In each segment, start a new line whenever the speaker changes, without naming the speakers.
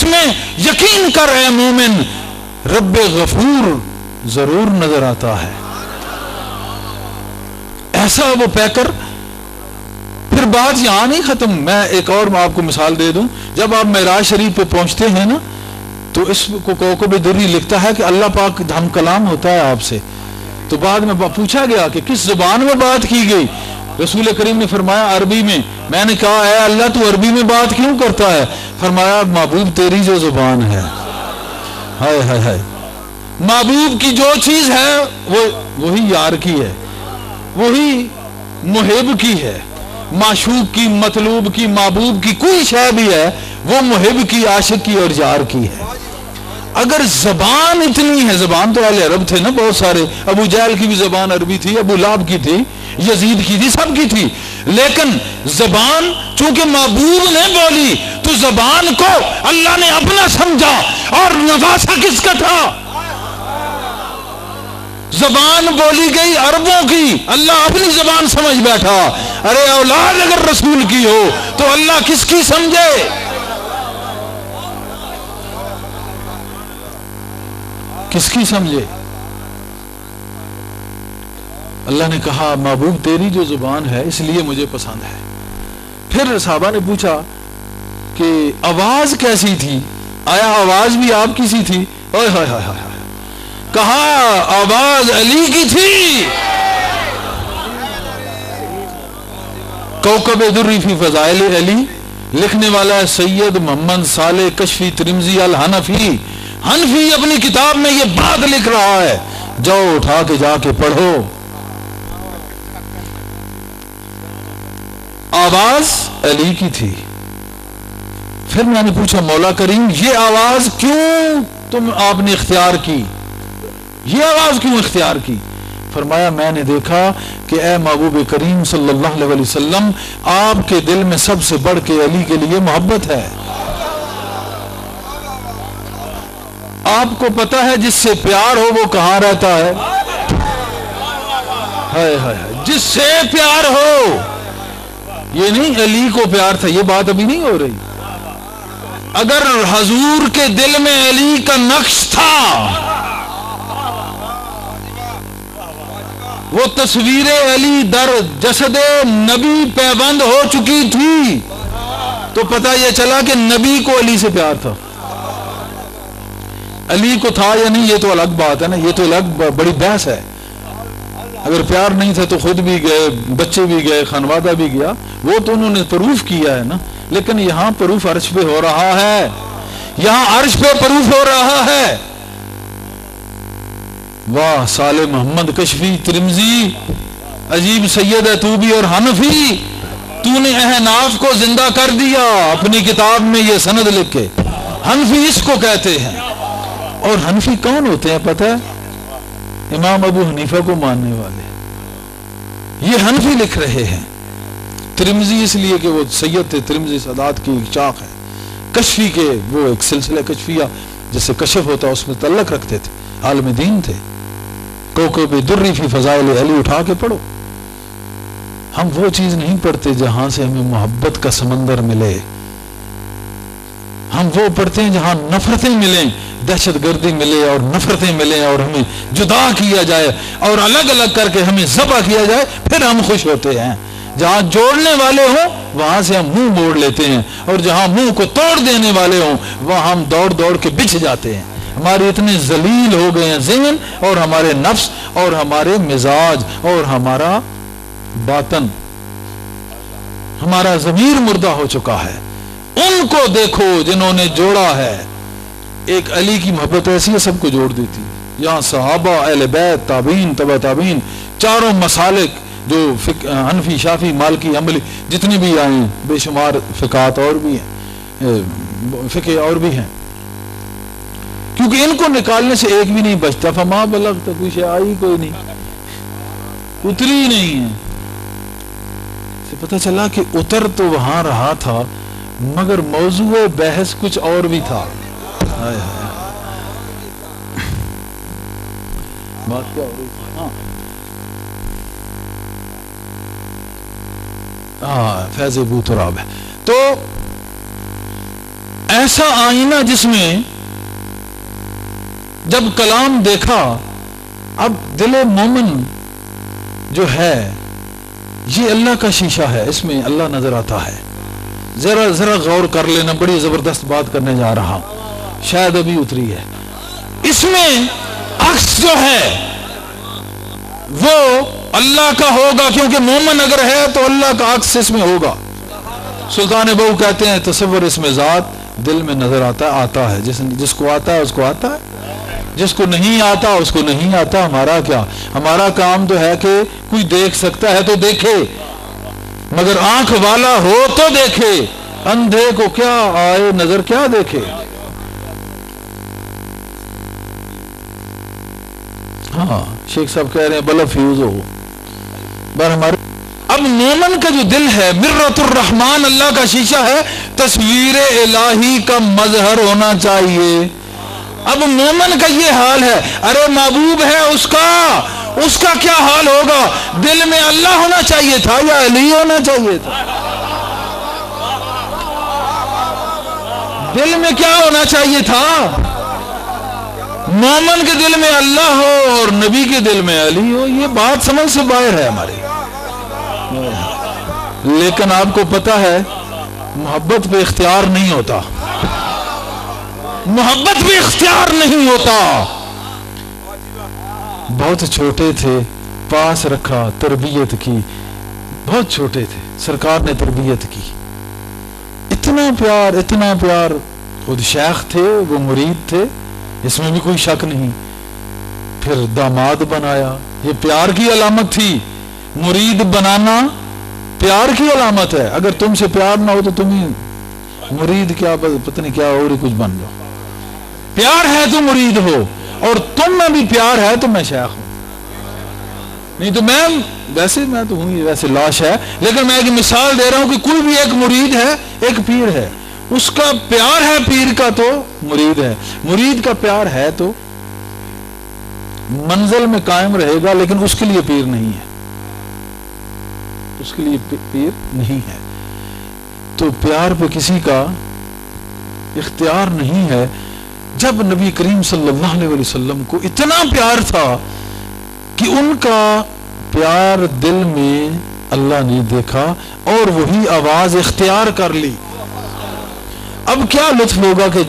میں یقین کر اے مومن، رب غفور ضرور نظر آتا ہے۔ ایسا وہ پیکر۔ پھر بات یہاں نہیں ختم، میں ایک اور آپ کو مثال دے دوں۔ جب آپ معراج شریف پہ پہنچتے ہیں نا تو اس کو کوکب دری لکھتا ہے کہ اللہ پاک ہم کلام ہوتا ہے آپ سے۔ تو بعد میں پوچھا گیا کہ کس زبان میں بات کی گئی؟ رسول کریم نے فرمایا عربی میں۔ میں نے کہا اے اللہ تو عربی میں بات کیوں کرتا ہے؟ فرمایا محبوب تیری جو زبان ہے، ہائے ہائے ہائے، محبوب کی جو چیز ہے وہی یار کی ہے، وہی محب کی ہے۔ معشوق کی، مطلوب کی، محبوب کی کوئی شے بھی ہے وہ محب کی، عاشق کی اور یار کی ہے۔ اگر زبان اتنی ہے، زبان تو اہل عرب تھے نا بہت سارے، ابو جہل کی بھی زبان عربی تھی، ابو لہب کی تھی، یزید کی تھی، سب کی تھی، لیکن زبان چونکہ محبوب نے بولی تو زبان کو اللہ نے اپنا سمجھا، اور نواسا کس کا تھا؟ زبان بولی گئی عربوں کی، اللہ اپنی زبان سمجھ بیٹھا۔ ارے اولاد اگر رسول کی ہو تو اللہ کس کی سمجھے؟ کس کی سمجھے؟ اللہ نے کہا محبوب تیری جو زبان ہے اس لیے مجھے پسند ہے۔ پھر صحابہ نے پوچھا کہ آواز کیسی تھی؟ آیا آواز بھی آپ کی سی تھی؟ اوہ ہائے ہائے ہائے، کہا آواز علی کی تھی۔ کوکب دری فی فضائل علی، لکھنے والا ہے سید محمد صالح کشفی ترمذی الحنفی۔ حنفی اپنی کتاب میں یہ بات لکھ رہا ہے، جاؤ اٹھا کے جا کے پڑھو۔ آواز علی کی تھی۔ پھر میں نے پوچھا مولا کریم یہ آواز کیوں آپ نے اختیار کی؟ یہ آواز کیوں اختیار کی؟ فرمایا میں نے دیکھا کہ اے محبوب کریم صلی اللہ علیہ وسلم، آپ کے دل میں سب سے بڑھ کے علی کے لیے محبت ہے۔ آپ کو پتا ہے جس سے پیار ہو وہ کہاں رہتا ہے؟ ہائے ہائے، جس سے پیار ہو، یہ نہیں علی کو پیار تھا، یہ بات ابھی نہیں ہو رہی۔ اگر حضور کے دل میں علی کا نقش تھا، وہ تصویر علی در جسد نبی پیوند ہو چکی تھی، تو پتہ یہ چلا کہ نبی کو علی سے پیار تھا۔ علی کو تھا یا نہیں یہ تو الگ بات ہے نا، یہ تو الگ بڑی بحث ہے۔ اگر پیار نہیں تھا تو خود بھی گئے، بچے بھی گئے، خانوادہ بھی گیا، وہ تو انہوں نے پروف کیا ہے نا۔ لیکن یہاں پروف عرش پہ ہو رہا ہے، یہاں عرش پہ پروف ہو رہا ہے۔ واہ صالح محمد کشفی ترمذی، عجیب سید ہے تو بھی اور حنفی، تو نے احناف کو زندہ کر دیا اپنی کتاب میں یہ سند لکھ کے۔ حنفی اس کو کہتے ہیں۔ اور حنفی کون ہوتے ہیں پتہ ہے؟ امام ابو حنیفہ کو ماننے والے۔ یہ حنفی لکھ رہے ہیں۔ ترمذی اس لیے کہ وہ سید تھے، ترمذی سادات کی ایک شاخ ہے۔ کشفی کے وہ ایک سلسلہ کشفیہ جس سے کشف ہوتا اس میں تعلق رکھتے تھے، عالم دین تھے۔ کوکب دری فی فضائل علی اٹھا کے پڑھو۔ ہم وہ چیز نہیں پڑھتے جہاں سے ہمیں محبت کا سمندر ملے، ہم وہ پڑھتے ہیں جہاں نفرتیں ملیں، دہشت گردی ملے اور نفرتیں ملیں اور ہمیں جدا کیا جائے اور الگ الگ کر کے ہمیں ذبح کیا جائے، پھر ہم خوش ہوتے ہیں۔ جہاں جوڑنے والے ہوں وہاں سے ہم منہ موڑ لیتے ہیں، اور جہاں منہ کو توڑ دینے والے ہوں وہاں ہم دوڑ دوڑ کے بچھ جاتے ہیں۔ ہمارے اتنے ذلیل ہو گئے ہیں ذہن اور ہمارے نفس اور ہمارے مزاج اور ہمارا باطن، ہمارا ضمیر مردہ ہو چکا ہے۔ ان کو دیکھو جنہوں نے جوڑا ہے۔ ایک علی کی محبت ایسی ہے سب کو جوڑ دیتی۔ یہاں صحابہ، اہل بیت، تابعین، تبع تابعین، چاروں مسالک جو حنفی، شافعی، مالکی، حنبلی جتنے بھی آئے ہیں، بے شمار فقہات اور بھی ہیں، فقہ اور بھی ہیں، کیونکہ ان کو نکالنے سے ایک بھی نہیں بچتا۔ فما بلغت، کوئی شے آئی کوئی نہیں، اتری نہیں ہے۔ سے پتہ چلا کہ اتر تو وہاں رہا تھا مگر موضوع بحث کچھ اور بھی تھا۔ بات کیا ہو رہی تھی؟ ہاں فیض ابو تراب ہے۔ تو ایسا آئینہ جس میں جب کلام دیکھا، اب دل مومن جو ہے یہ اللہ کا شیشہ ہے، اس میں اللہ نظر آتا ہے. ذرا غور کر لینا، بڑی زبردست بات کرنے جا رہا، شاید ابھی اتری ہے. اس میں عکس جو ہے وہ اللہ کا ہوگا، کیونکہ مومن اگر ہے تو اللہ کا عکس اس میں ہوگا. سلطان بہو کہتے ہیں تصور اس میں ذات دل میں نظر آتا ہے. جس کو آتا ہے اس کو آتا ہے، جس کو نہیں آتا اس کو نہیں آتا. ہمارا کیا، ہمارا کام تو ہے کہ کوئی دیکھ سکتا ہے تو دیکھے، مگر آنکھ والا ہو تو دیکھے. اندھے کو کیا آئے نظر، کیا دیکھے. ہاں شیخ صاحب کہہ رہے ہیں بلب فیوز ہو بار ہمارے. اب مومن کا جو دل ہے مرۃ الرحمن، اللہ کا شیشہ ہے، تصویر الہی کا مظہر ہونا چاہیے. اب مومن کا یہ حال ہے، ارے محبوب ہے اس کا کیا حال ہوگا؟ دل میں اللہ ہونا چاہیے تھا یا علی ہونا چاہیے تھا؟ دل میں کیا ہونا چاہیے تھا؟ مومن کے دل میں اللہ ہو اور نبی کے دل میں علی ہو. یہ بات سمجھ سے باہر ہے ہماری. لیکن آپ کو پتا ہے محبت پہ اختیار نہیں ہوتا، محبت پہ اختیار نہیں ہوتا. بہت چھوٹے تھے، پاس رکھا، تربیت کی. بہت چھوٹے تھے، سرکار نے تربیت کی. اتنا پیار. خود شیخ تھے، وہ مرید تھے، اس میں بھی کوئی شک نہیں. پھر داماد بنایا. یہ پیار کی علامت تھی. مرید بنانا پیار کی علامت ہے. اگر تم سے پیار نہ ہو تو تمہیں مرید کیا پتہ نہیں کیا اور ہی کچھ بن جاؤ. پیار ہے تو مرید ہو، اور تم میں بھی پیار ہے تو میں شیخ ہوں. نہیں تو میں تو ہوں، ویسے لاش ہے، لیکن میں ایک مثال دے رہا ہوں کہ کوئی بھی ایک مرید ہے، ایک پیر ہے. اس کا پیار ہے پیر کا تو مرید ہے. مرید کا پیار ہے تو منزل میں قائم رہے گا، لیکن اس کے لیے پیر نہیں ہے. اس کے لیے پیر نہیں ہے. تو پیار پہ کسی کا اختیار نہیں ہے. جب نبی کریم صلی اللہ علیہ وسلم کو اتنا پیار تھا کہ ان کا پیار دل میں اللہ نے دیکھا اور وہی آواز اختیار کر لی. اب کیا لطف ہوگا کہ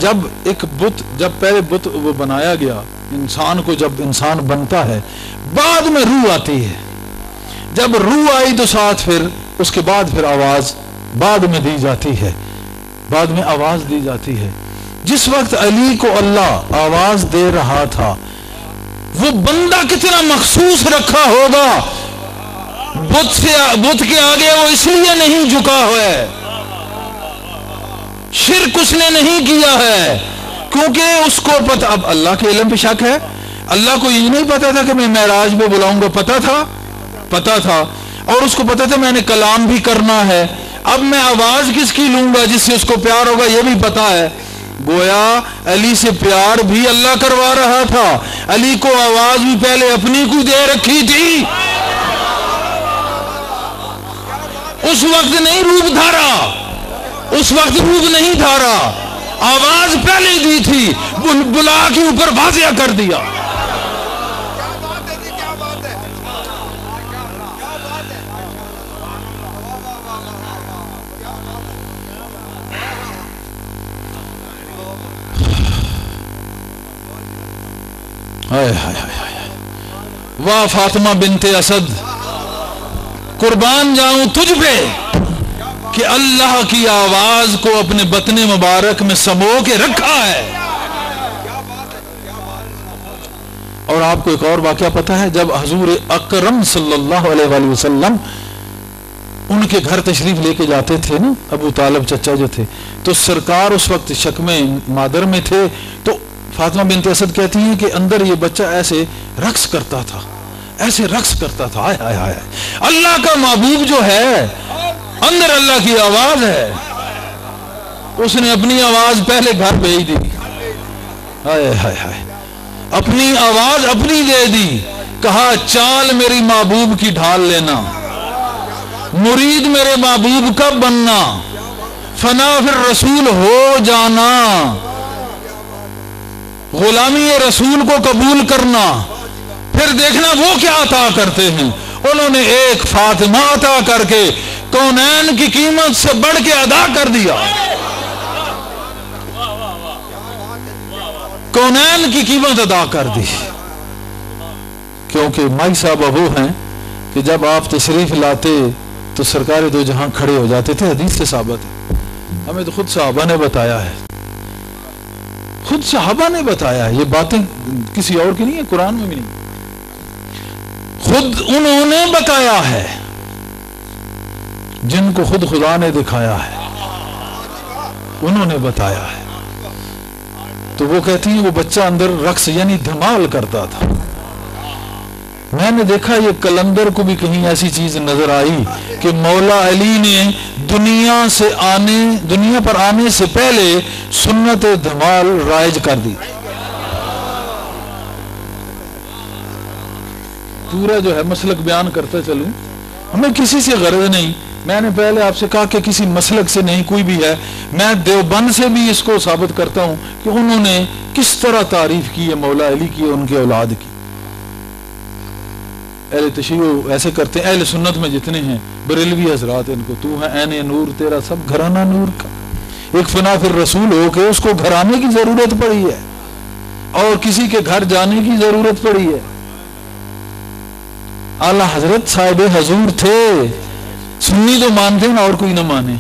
جب پہلے بت وہ بنایا گیا، انسان کو جب انسان بنتا ہے بعد میں روح آتی ہے. جب روح آئی تو ساتھ پھر اس کے بعد پھر آواز بعد میں دی جاتی ہے، بعد میں آواز دی جاتی ہے. جس وقت علی کو اللہ آواز دے رہا تھا، وہ بندہ کتنا مخصوص رکھا ہوگا. بت کے آگے وہ اس لیے نہیں جھکا ہوا ہے، شرک اس نے نہیں کیا ہے، کیونکہ اس کو پتہ. اب اللہ کے علم پہ شک ہے. اللہ کو یہ نہیں پتا تھا کہ میں معراج پہ بلاؤں گا؟ پتا تھا، اور اس کو پتا تھا میں نے کلام بھی کرنا ہے. اب میں آواز کس کی لوں گا جس سے اس کو پیار ہوگا؟ یہ بھی پتا ہے. گویا علی سے پیار بھی اللہ کروا رہا تھا. علی کو آواز بھی پہلے اپنی کو دے رکھی تھی. اس وقت نہیں روپ دھارا، آواز پہلے دی تھی، بلا کے اوپر واضح کر دیا. واہ فاطمہ بنت اسد، قربان جاؤں تجھ پہ کہ اللہ کی آواز کو اپنے بطن مبارک میں سمو کے رکھا ہے. اور آپ کو ایک اور واقعہ پتا ہے، جب حضور اکرم صلی اللہ علیہ وآلہ وسلم ان کے گھر تشریف لے کے جاتے تھے نا، ابو طالب چچا جو تھے، تو سرکار اس وقت شک میں مادر میں تھے. تو فاطمہ بنت اسد کہتی ہیں کہ اندر یہ بچہ ایسے رقص کرتا تھا. ہائے ہائے ہائے، اللہ کا محبوب جو ہے، اندر اللہ کی آواز ہے. اس نے اپنی آواز پہلے گھر بھیج دی. ہائے ہائے ہائے، اپنی آواز اپنی دے دی. کہا چال میری محبوب کی ڈھال لینا، مرید میرے محبوب کا بننا. فنا پھر رسول ہو جانا، غلامی رسول کو قبول کرنا، پھر دیکھنا وہ کیا عطا کرتے ہیں۔ انہوں نے ایک فاطمہ عطا کر کے کونین کی قیمت سے بڑھ کے ادا کر دیا، کونین کی قیمت ادا کر دی، کیونکہ مائی صاحب وہ ہیں کہ جب آپ تشریف لاتے تو سرکار دو جہاں کھڑے ہو جاتے تھے۔ حدیث سے ثابت ہے، ہمیں تو خود صحابہ نے بتایا ہے، خود صحابہ نے بتایا ہے، یہ باتیں کسی اور کی نہیں ہے، قرآن میں بھی نہیں، خود انہوں نے بتایا ہے، جن کو خود خدا نے دکھایا ہے انہوں نے بتایا ہے۔ تو وہ کہتی ہیں وہ بچہ اندر رقص یعنی دھمال کرتا تھا۔ میں نے دیکھا یہ کلندر کو بھی کہیں ایسی چیز نظر آئی کہ مولا علی نے دنیا پر آنے سے پہلے سنت دھمال رائج کر دی۔ پورا جو ہے مسلک بیان کرتا چلوں، ہمیں کسی سے غرض نہیں، میں نے پہلے آپ سے کہا کہ کسی مسلک سے نہیں، کوئی بھی ہے، میں دیوبند سے بھی اس کو ثابت کرتا ہوں کہ انہوں نے کس طرح تعریف کی ہے مولا علی کی، ان کے اولاد کی۔ اہل تشیع ایسے کرتے ہیں، اہل سنت میں جتنے ہیں بریلوی حضرات، ان کو تو ہے عین نور، تیرا سب گھرانہ نور کا، ایک فنا پھر رسول ہو کے اس کو گھرانے کی ضرورت پڑی ہے اور کسی کے گھر جانے کی ضرورت پڑی ہے۔ اعلی حضرت صاحب حضور تھے، سنی تو مانتے ہیں اور کوئی نہ مانے۔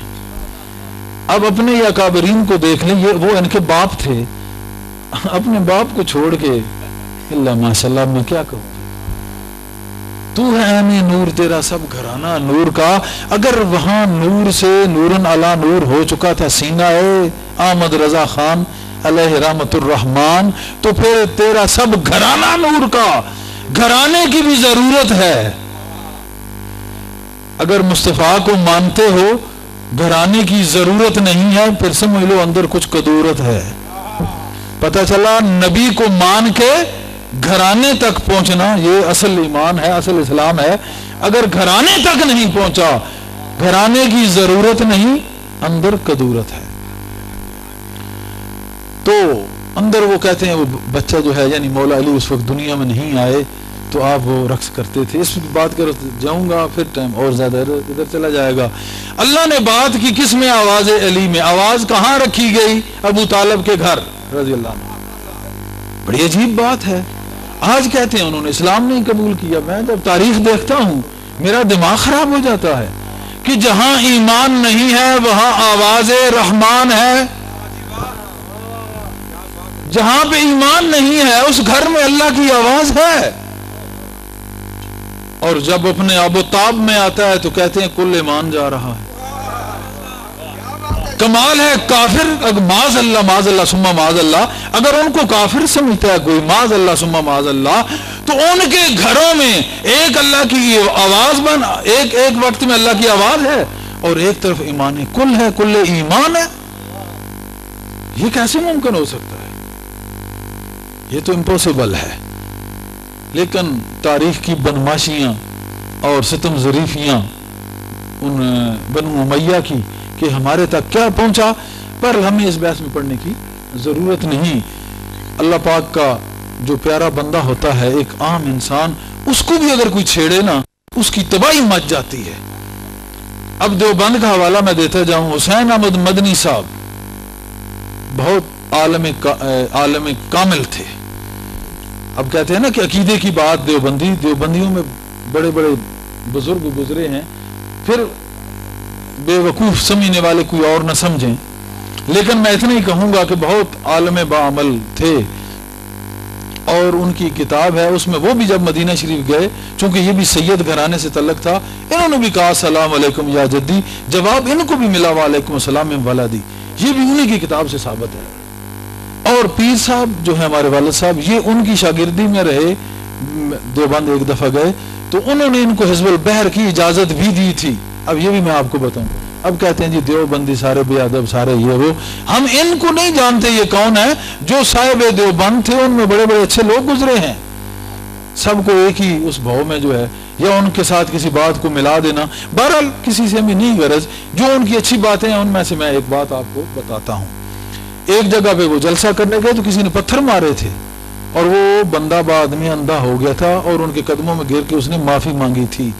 اب اپنے یا اکابرین کو دیکھ لیں، یہ وہ ان کے باپ تھے، اپنے باپ کو چھوڑ کے اللہ ماشاءاللہ میں کیا کہوں، تو ہے عین نور، تیرا سب گھرانہ نور کا۔ اگر وہاں نور سے نورن علی نور ہو چکا تھا سینہ احمد رضا خان علیہ رحمت الرحمن، تو پھر تیرا سب گھرانہ نور کا، گھرانے کی بھی ضرورت ہے۔ اگر مصطفیٰ کو مانتے ہو گھرانے کی ضرورت نہیں ہے، پھر سمجھ لو اندر کچھ کدورت ہے۔ پتہ چلا نبی کو مان کے گھرانے تک پہنچنا یہ اصل ایمان ہے، اصل اسلام ہے۔ اگر گھرانے تک نہیں پہنچا، گھرانے کی ضرورت نہیں، اندر کدورت ہے۔ تو اندر وہ کہتے ہیں وہ بچہ جو ہے یعنی مولا علی اس وقت دنیا میں نہیں آئے تو آپ وہ رقص کرتے تھے۔ اس بات کر جاؤں گا پھر ٹائم اور زیادہ ادھر چلا جائے گا۔ اللہ نے بات کی کس میں؟ آواز علی میں۔ آواز کہاں رکھی گئی؟ ابو طالب کے گھر رضی اللہ عنہ۔ بڑی عجیب بات ہے، آج کہتے ہیں انہوں نے اسلام نہیں قبول کیا۔ میں جب تاریخ دیکھتا ہوں میرا دماغ خراب ہو جاتا ہے کہ جہاں ایمان نہیں ہے وہاں آواز رحمان ہے، جہاں پہ ایمان نہیں ہے اس گھر میں اللہ کی آواز ہے۔ اور جب اپنے ابو تاب میں آتا ہے تو کہتے ہیں کل ایمان جا رہا ہے۔ کمال ہے، کافر معاذ اللہ ثم معاذ اللہ، اگر ان کو کافر سمجھتا ہے کوئی معاذ اللہ ثم معاذ اللہ، تو ان کے گھروں میں ایک اللہ کی آواز ایک وقت میں اللہ کی آواز ہے اور ایک طرف ایمان کل ہے، کل ایمان ہے۔ یہ کیسے ممکن ہو سکتا ہے؟ یہ تو امپوسیبل ہے۔ لیکن تاریخ کی بدماشیاں اور ستم ظریفیاں ان بنو امیہ کی کہ ہمارے تک کیا پہنچا، پر ہمیں اس بحث میں پڑھنے کی ضرورت نہیں۔ اللہ پاک کا جو پیارا بندہ ہوتا ہے، ایک عام انسان، اس کو بھی اگر کوئی چھیڑے نا اس کی تباہی مچ جاتی ہے۔ اب دیوبند کا حوالہ میں دیتا جاؤں، حسین احمد مدنی صاحب بہت عالم کامل تھے۔ اب کہتے ہیں نا کہ عقیدے کی بات دیوبندیوں میں بڑے بڑے بزرگ گزرے ہیں، پھر بے وقوف سمجھنے والے کوئی اور نہ سمجھیں، لیکن میں اتنا ہی کہوں گا کہ بہت عالم باعمل تھے اور ان کی کتاب ہے، اس میں وہ بھی جب مدینہ شریف گئے، چونکہ یہ بھی سید گھرانے سے تعلق تھا، انہوں نے بھی کہا السلام علیکم یا جدی، جواب ان کو بھی ملا وعلیکم السلام من ولدی، یہ بھی انہی کی کتاب سے ثابت ہے۔ اور پیر صاحب جو ہے ہمارے والد صاحب، یہ ان کی شاگردی میں رہے، دیوبند ایک دفعہ گئے تو انہوں نے ان کو حزب البحر کی اجازت بھی دی تھی۔ اب یہ بھی میں آپ کو بتاؤں، اب کہتے ہیں جی دیوبندی سارے بے ادب، سارے یہ وہ، ہم ان کو نہیں جانتے یہ کون ہے۔ جو صاحب دیوبند تھے ان میں بڑے بڑے اچھے لوگ گزرے ہیں، سب کو ایک ہی اس بھاؤ میں جو ہے یا ان کے ساتھ کسی بات کو ملا دینا. بہرحال کسی سے ہمیں نہیں غرض, جو ان کی اچھی باتیں ہیں ان میں سے میں ایک بات آپ کو بتاتا ہوں. ایک جگہ پہ وہ جلسہ کرنے گئے تو کسی نے پتھر مارے تھے اور وہ بندہ آدمی اندھا ہو گیا تھا اور ان کے قدموں میں گر کے اس نے معافی مانگی تھی.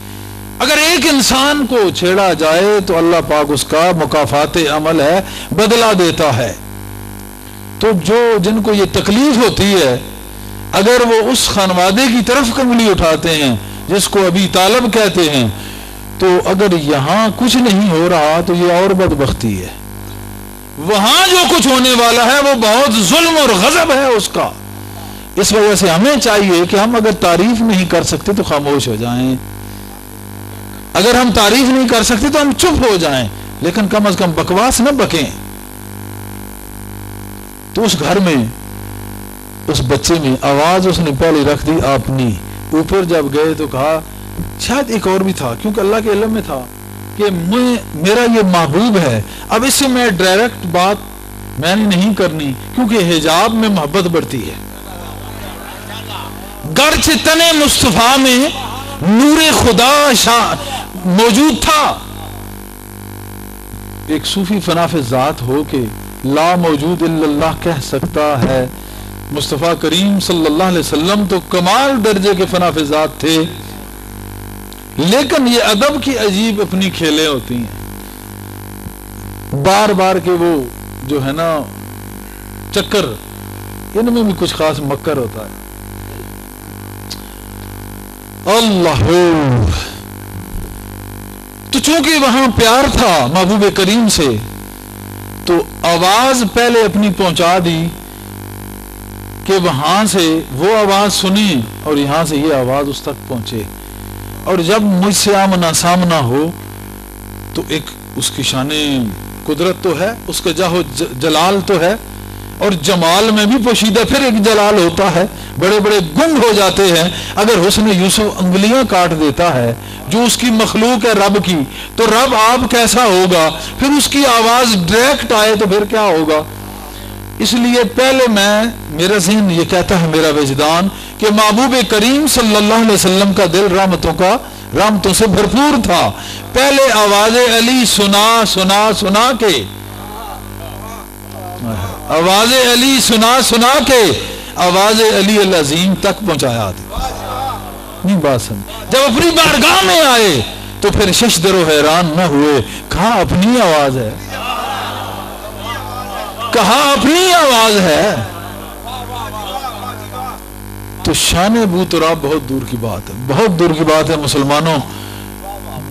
اگر ایک انسان کو چھیڑا جائے تو اللہ پاک اس کا مکافات عمل ہے, بدلہ دیتا ہے. تو جن کو یہ تکلیف ہوتی ہے اگر وہ اس خانوادے کی طرف انگلی اٹھاتے ہیں جس کو ابھی طالب کہتے ہیں, تو اگر یہاں کچھ نہیں ہو رہا تو یہ اور بدبختی ہے. وہاں جو کچھ ہونے والا ہے وہ بہت ظلم اور غضب ہے اس کا. اس وجہ سے ہمیں چاہیے کہ ہم اگر تعریف نہیں کر سکتے تو خاموش ہو جائیں, اگر ہم تعریف نہیں کر سکتے تو ہم چپ ہو جائیں, لیکن کم از کم بکواس نہ بکیں. تو اس گھر میں اس بچے میں آواز اس نے پہلے رکھ دی اپنی. اوپر جب گئے تو کہا, شاید ایک اور بھی تھا کیونکہ اللہ کے علم میں تھا کہ میرا یہ محبوب ہے, اب اس سے میں ڈائریکٹ بات میں نے نہیں کرنی کیونکہ حجاب میں محبت بڑھتی ہے. گرچہ تنے مصطفیٰ میں نور خدا موجود تھا. ایک صوفی فنا فی ذات ہو کے لا موجود الا اللہ کہہ سکتا ہے. مصطفیٰ کریم صلی اللہ علیہ وسلم تو کمال درجے کے فنا فی ذات تھے, لیکن یہ ادب کی عجیب اپنی کھیلیں ہوتی ہیں. بار بار کے وہ جو ہے نا چکر, ان میں بھی کچھ خاص مکر ہوتا ہے. اللہ تو چونکہ وہاں پیار تھا محبوب کریم سے تو آواز پہلے اپنی پہنچا دی کہ وہاں سے وہ آواز سنی اور یہاں سے یہ آواز اس تک پہنچے. اور جب مجھ سے آمنا سامنا ہو تو ایک اس کی شان قدرت تو ہے, اس کا جاہ و جلال تو ہے, اور جمال میں بھی پوشیدہ پھر ایک جلال ہوتا ہے. بڑے بڑے گنگ ہو جاتے ہیں. اگر حسن یوسف انگلیاں کاٹ دیتا ہے جو اس کی مخلوق ہے رب کی, تو رب آپ کیسا ہوگا, پھر اس کی آواز ڈائریکٹ آئے تو پھر کیا ہوگا. اس لیے پہلے میرا ذہن یہ کہتا ہے, میرا وجدان, کہ محبوب کریم صلی اللہ علیہ وسلم کا دل رحمتوں سے بھرپور تھا. پہلے آواز علی سنا کے آواز علی سنا کے آواز علی العظیم تک پہنچایا تھا. نہیں بات سمجھ. جب اپنی بارگاہ میں آئے تو پھر ششدر و حیران نہ ہوئے, کہاں اپنی آواز ہے, کہاں اپنی آواز ہے. تو شان ابو تراب بہت دور کی بات ہے, بہت دور کی بات ہے مسلمانوں,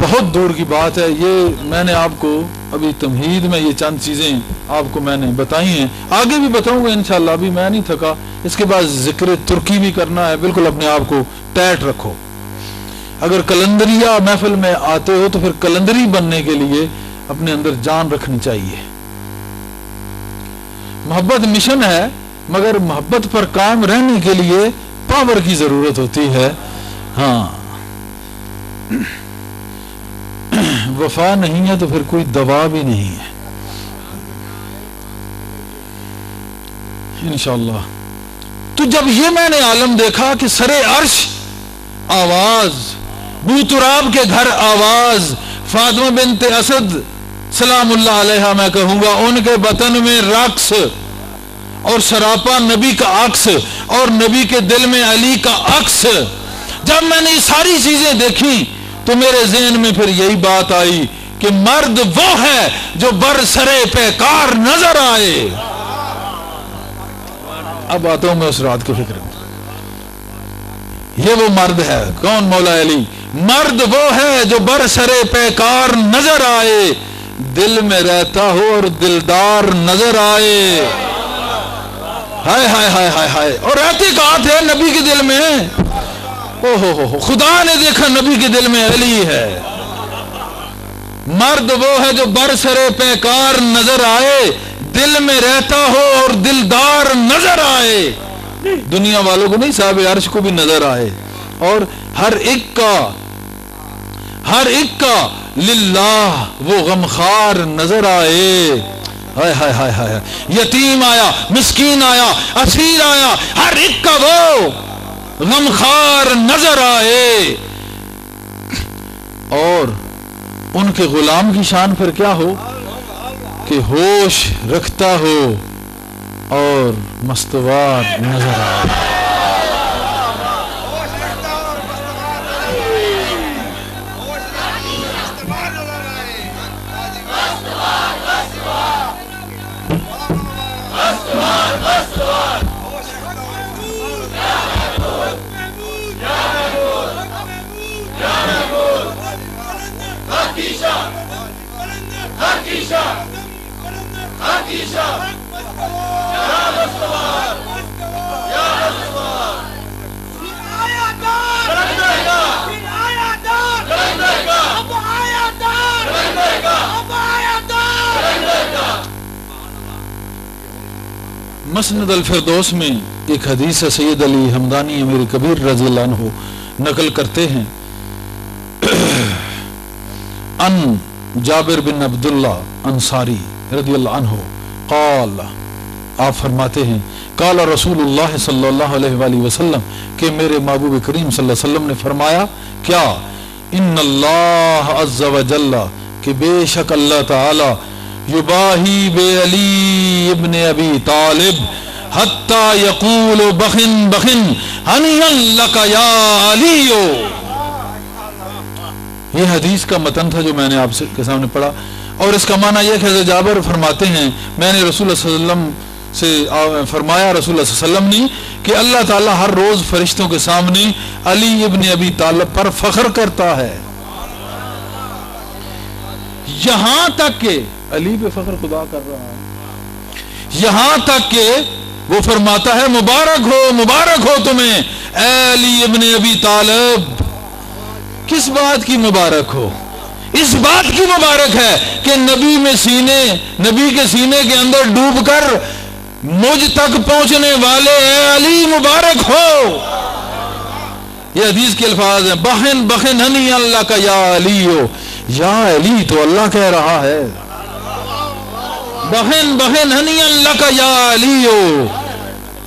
بہت دور کی بات ہے. یہ میں نے آپ کو ابھی تمہید میں یہ چند چیزیں آپ کو میں نے بتائی ہیں, آگے بھی بتاؤں گا انشاءاللہ. ابھی میں نہیں تھکا, اس کے بعد ذکر ترکی بھی کرنا ہے. بالکل اپنے آپ کو ٹائٹ رکھو. اگر کلندریہ محفل میں آتے ہو تو پھر کلندری بننے کے لیے اپنے اندر جان رکھنی چاہیے. محبت مشن ہے, مگر محبت پر قائم رہنے کے لیے پاور کی ضرورت ہوتی ہے. ہاں, وفا نہیں ہے تو پھر کوئی دوا بھی نہیں ہے انشاءاللہ. تو جب یہ میں نے عالم دیکھا کہ سرے عرش آواز, بو تراب کے گھر آواز, فاطمہ بنت اسد سلام اللہ علیہا میں کہوں گا, ان کے بطن میں رقص اور سراپا نبی کا عکس اور نبی کے دل میں علی کا عکس. جب میں نے یہ ساری چیزیں دیکھی تو میرے ذہن میں پھر یہی بات آئی کہ مرد وہ ہے جو برسرے پیکار نظر آئے. اب آتا ہوں میں اس رات کی فکر میں. یہ وہ مرد ہے کون؟ مولا علی. مرد وہ ہے جو برسرے پیکار نظر آئے, دل میں رہتا ہو اور دلدار نظر آئے. ہائے ہائے ہائے ہائے ہائے. اور رہتے کہاں تھے نبی کے دل میں؟ ہو خدا نے دیکھا نبی کے دل میں علی ہے. مرد وہ ہے جو برسرے پیکار نظر آئے, دل میں رہتا ہو اور دلدار نظر آئے. دنیا والوں کو نہیں, صاحب عرش کو بھی نظر آئے. اور ہر ایک کا للہ وہ غمخوار نظر آئے. ہائے ہائے ہائے ہائے. یتیم آیا, مسکین آیا, اسیر آیا, ہر ایک کا وہ غمخوار نظر آئے، اور ان کے غلام کی شان پھر کیا ہو کہ ہوش رکھتا ہو اور مستوار نظر آئے۔ مسند الفردوس میں ایک حدیث ہے، سید علی حمدانی امیر کبیر رضی اللہ عنہ نقل کرتے ہیں، ان جابر بن عبداللہ انصاری رضی اللہ عنہ قال، آپ فرماتے ہیں قال رسول اللہ صلی اللہ علیہ وآلہ وسلم کہ میرے محبوب کریم صلی اللہ علیہ وسلم نے فرمایا کیا، ان اللہ عز و جل کہ بے شک اللہ تعالی یباہی بے علی ابن ابی طالب حتی یقول بخن بخن ہنیا لک یا علیو۔ یہ حدیث کا متن تھا جو میں نے آپ کے سامنے پڑھا، اور اس کا معنی یہ کہ حضرت جابر فرماتے ہیں میں نے رسول اللہ صلی اللہ علیہ وسلم سے فرمایا، رسول اللہ صلی اللہ علیہ وسلم نے کہ اللہ تعالیٰ ہر روز فرشتوں کے سامنے علی ابن ابی طالب پر فخر کرتا ہے، یہاں تک کہ علی پہ فخر خدا کر رہا ہے، یہاں تک کہ وہ فرماتا ہے مبارک ہو تمہیں اے علی ابن ابی طالب۔ کس بات کی مبارک ہو؟ اس بات کی مبارک ہے کہ نبی کے سینے کے اندر ڈوب کر مجھ تک پہنچنے والے اے علی مبارک ہو۔ یہ حدیث کے الفاظ ہیں، بخن بخن ہنی اللہ کا یا علی ہو، یا علی تو اللہ کہہ رہا ہے، بخن بخن ہنی اللہ کا یا علی ہو،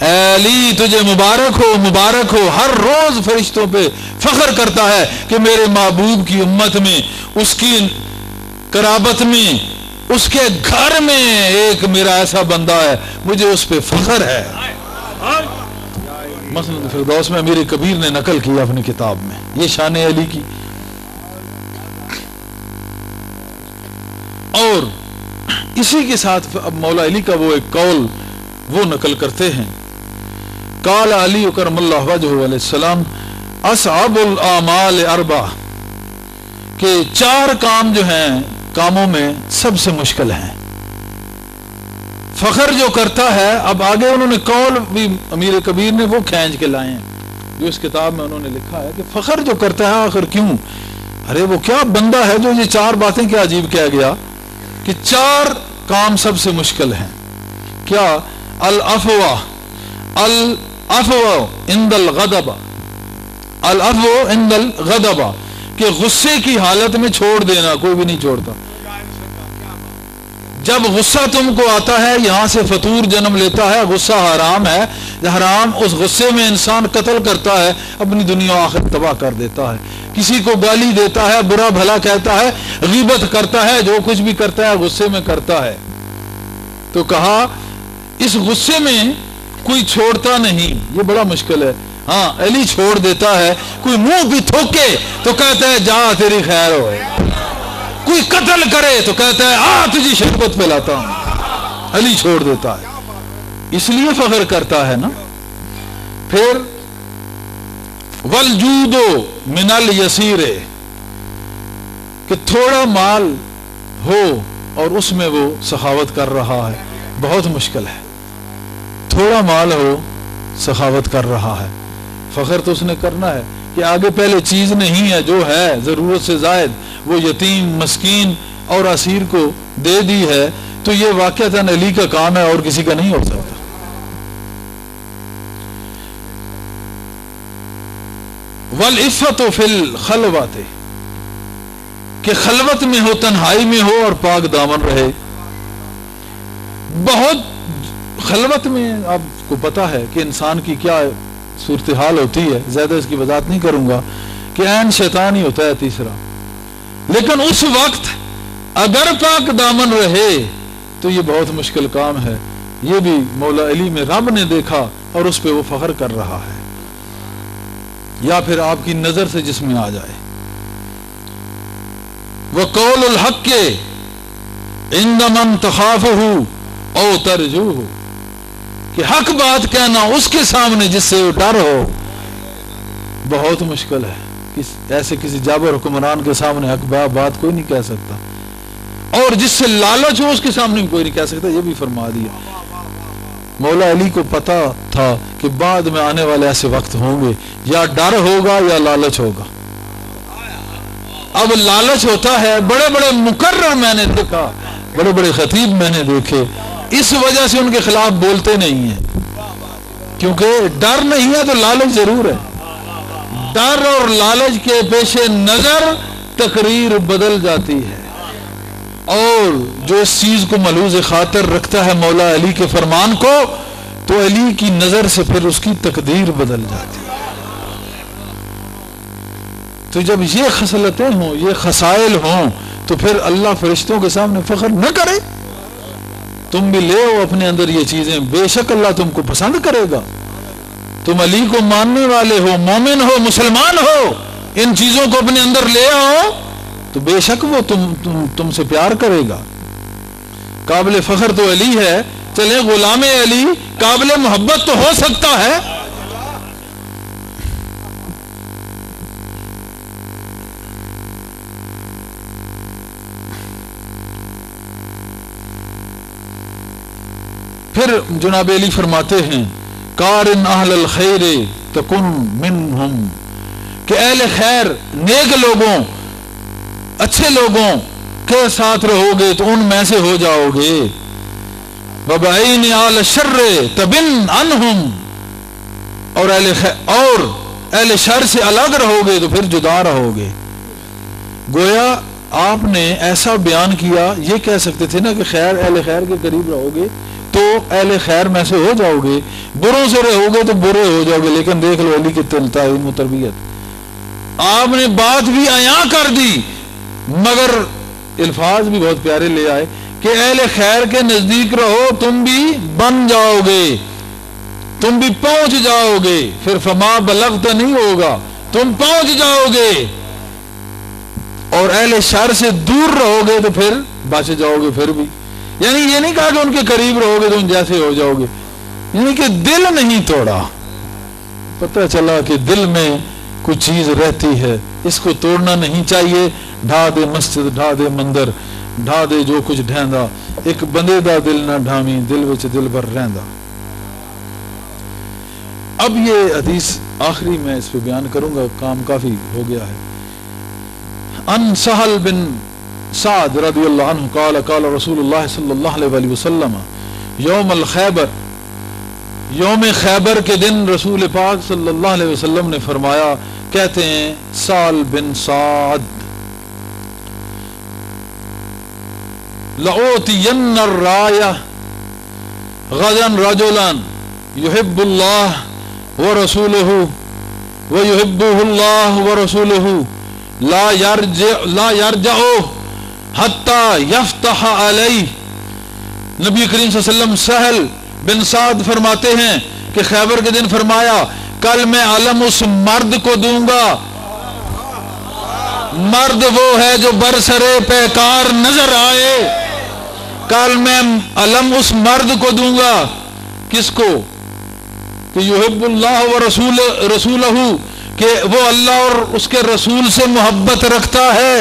اے علی تجھے مبارک ہو۔ ہر روز فرشتوں پہ فخر کرتا ہے کہ میرے محبوب کی امت میں، اس کی قرابت میں، اس کے گھر میں ایک میرا ایسا بندہ ہے، مجھے اس پہ فخر ہے۔ مسند الفردوس میں امیر کبیر نے نقل کیا اپنی کتاب میں یہ شان علی کی۔ اور اسی کے ساتھ اب مولا علی کا وہ ایک قول وہ نقل کرتے ہیں، قال علی کرم اللہ وجہہ علیہ السلام اصعب الاعمال اربع، کہ 4 کام جو ہیں کاموں میں سب سے مشکل ہیں۔ فخر جو کرتا ہے، اب آگے انہوں نے قول بھی امیر کبیر نے وہ کھینچ کے لائے ہیں جو اس کتاب میں انہوں نے لکھا ہے کہ فخر جو کرتا ہے آخر کیوں، ارے وہ کیا بندہ ہے جو یہ 4 باتیں کیا عجیب کہہ گیا کہ 4 کام سب سے مشکل ہیں۔ کیا؟ العفو عند الغضب، العفو عند الغضب، کہ غصے کی حالت میں چھوڑ دینا، کوئی بھی نہیں چھوڑتا۔ جب غصہ تم کو آتا ہے، یہاں سے فطور جنم لیتا ہے، غصہ حرام ہے، حرام، اس غصے میں انسان قتل کرتا ہے، اپنی دنیا و آخرت تباہ کر دیتا ہے، کسی کو گالی دیتا ہے، برا بھلا کہتا ہے، غیبت کرتا ہے، جو کچھ بھی کرتا ہے غصے میں کرتا ہے۔ تو کہا اس غصے میں کوئی چھوڑتا نہیں، یہ بڑا مشکل ہے۔ ہاں علی چھوڑ دیتا ہے، کوئی منہ بھی تھوکے تو کہتا ہے جا تیری خیر ہو، کوئی قتل کرے تو کہتا ہے آ تجھے شربت پلاتا ہوں، علی چھوڑ دیتا ہے، اس لیے فخر کرتا ہے نا۔ پھر والجود من الیسیر، کہ تھوڑا مال ہو اور اس میں وہ سخاوت کر رہا ہے، بہت مشکل ہے، تھوڑا مال ہو سخاوت کر رہا ہے، فخر تو اس نے کرنا ہے کہ آگے پہلے چیز نہیں ہے، جو ہے ضرورت سے زائد وہ یتیم مسکین اور اسیر کو دے دی ہے، تو یہ واقعتاً علی کا کام ہے اور کسی کا نہیں ہو سکتا۔ والعفت فی الخلوۃ، کہ خلوت میں ہو، تنہائی میں ہو اور پاک دامن رہے۔ بہت خلوت میں آپ کو پتا ہے کہ انسان کی کیا صورتحال ہوتی ہے، زیادہ اس کی وضاحت نہیں کروں گا، کہ عین شیطان ہی ہوتا ہے تیسرا، لیکن اس وقت اگر پاک دامن رہے تو یہ بہت مشکل کام ہے۔ یہ بھی مولا علی میں رب نے دیکھا اور اس پہ وہ فخر کر رہا ہے، یا پھر آپ کی نظر سے جس میں آ جائے۔ وَقَوْلُ الْحَقِّ عِنْدَ مَنْ تَخَافُهُ أَوْ تَرْجُوهُ، کہ حق بات کہنا اس کے سامنے جس سے وہ ڈر ہو بہت مشکل ہے۔ ایسے کسی جابر حکمران کے سامنے حق بات کوئی نہیں کہہ سکتا، اور جس سے لالچ ہو اس کے سامنے کوئی نہیں کہہ سکتا، یہ بھی فرما دیا۔ مولا علی کو پتا تھا کہ بعد میں آنے والے ایسے وقت ہوں گے یا ڈر ہوگا یا لالچ ہوگا۔ اب لالچ ہوتا ہے، بڑے بڑے مقرر میں نے دیکھا، بڑے بڑے خطیب میں نے دیکھے، اس وجہ سے ان کے خلاف بولتے نہیں ہیں، کیونکہ ڈر نہیں ہے تو لالچ ضرور ہے۔ ڈر اور لالچ کے پیش نظر تقریر بدل جاتی ہے، اور جو اس چیز کو ملحوظ خاطر رکھتا ہے مولا علی کے فرمان کو، تو علی کی نظر سے پھر اس کی تقدیر بدل جاتی ہے۔ تو جب یہ خصلتیں ہوں، یہ خصائل ہوں، تو پھر اللہ فرشتوں کے سامنے فخر نہ کرے؟ تم بھی لے آؤ اپنے اندر یہ چیزیں، بے شک اللہ تم کو پسند کرے گا۔ تم علی کو ماننے والے ہو، مومن ہو، مسلمان ہو، ان چیزوں کو اپنے اندر لے آؤ تو بے شک وہ تم سے پیار کرے گا۔ قابل فخر تو علی ہے، چلے غلام علی قابل محبت تو ہو سکتا ہے۔ پھر جناب علی فرماتے ہیں قارن اہل الخیر تکن منہم، کہ اہل خیر نیک لوگوں، اچھے لوگوں کے ساتھ رہو گے تو ان میں سے ہو جاؤ گے۔ وبعین اہل الشر تبن عنہم، اور اہل شر سے الگ رہو گے تو پھر جدا رہو گے۔ گویا آپ نے ایسا بیان کیا، یہ کہہ سکتے تھے نا کہ خیر اہل خیر کے قریب رہو گے تو اہل خیر میں سے ہو جاؤ گے، بروں سے رہو گے تو برے ہو جاؤ گے، لیکن دیکھ لو علی کی تعلیم و تربیت، آپ نے بات بھی عیاں کر دی مگر الفاظ بھی بہت پیارے لے آئے کہ اہل خیر کے نزدیک رہو، تم بھی بن جاؤ گے، تم بھی پہنچ جاؤ گے، پھر فما بلغت نہیں ہوگا، تم پہنچ جاؤ گے، اور اہل شر سے دور رہو گے تو پھر بچ جاؤ گے۔ پھر بھی یعنی یہ نہیں کہا کہ ان کے قریب رہو گے تو ان جیسے ہو جاؤ گے، یعنی کہ دل نہیں توڑا۔ پتہ چلا کہ دل میں کچھ چیز رہتی ہے، اس کو توڑنا نہیں چاہیے۔ ڈھا دے مسجد، ڈھا دے مندر، ڈھا دے جو کچھ ڈھیندا، ایک بندے دا دل نہ ڈھامی، دل وچ دل بھر رہندا۔ اب یہ حدیث آخری میں اس پہ بیان کروں گا، کام کافی ہو گیا ہے۔ ان سہل بن سعد رضی اللہ عنہ قال قال رسول اللہ صلی اللہ علیہ وسلم یوم الخیبر، یوم خیبر کے دن رسول پاک صلی اللہ علیہ وسلم نے فرمایا، کہتے ہیں سال بن سعد، لَأُوتِيَنَّ الرَّایَةَ غَدًا رَجُلًا يُحِبُّ اللَّهَ وَرَسُولُهُ وَيُحِبُّهُ اللَّهُ وَرَسُولُهُ لا يرجع حتی یفتح علیہ۔ نبی کریم صلی اللہ علیہ وسلم سہل بن سعد فرماتے ہیں کہ خیبر کے دن فرمایا، کل میں علم اس مرد کو دوں گا، مرد وہ ہے جو برسرے پیکار نظر آئے، کل میں علم اس مرد کو دوں گا، کس کو؟ کہ یحب اللہ و رسولہ، کہ وہ اللہ اور اس کے رسول سے محبت رکھتا ہے،